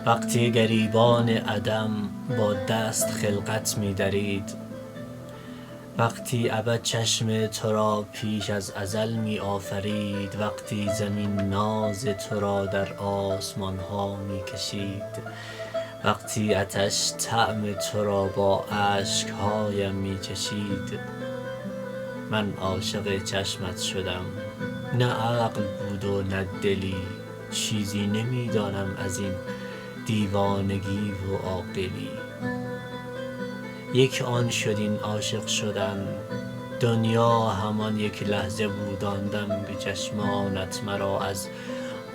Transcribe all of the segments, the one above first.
وقتی گریبان عدم با دست خلقت می درید، وقتی ابد چشم تو را پیش از ازل می آفرید، وقتی زمین ناز تو را در آسمان ها می کشید، وقتی آتش طعم تو را با اشک هایم می چشید، من عاشق چشمت شدم. نه عقل بود و نه دلی، چیزی نمی دانم از این دیوانگی و عاقلی. یک آن شد این عاشق شدن، دنیا همان یک لحظه بود آن دم به چشمانت مرا از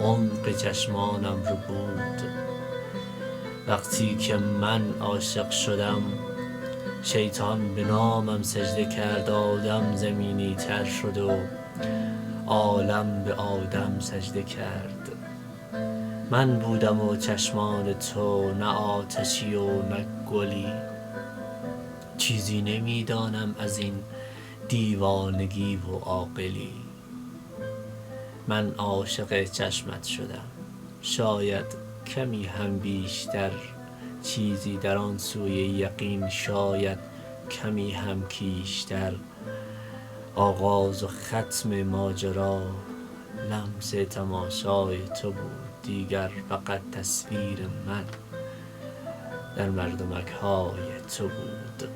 عمق چشمانم ربود. وقتی که من عاشق شدم، شیطان به نامم سجده کرد، آدم زمینی تر شد و عالم به آدم سجده کرد. من بودم و چشمان تو، نه آتشی و نه گلی، چیزی نمی دانم از این دیوانگی و عاقلی. من عاشق چشمت شدم، شاید کمی هم بیشتر، چیزی در آن سوی یقین شاید کمی هم کیشتر. آغاز و ختم ماجرا لمس تماشای تو بود، دیگر فقط تصویر من در مردمک های تو بود.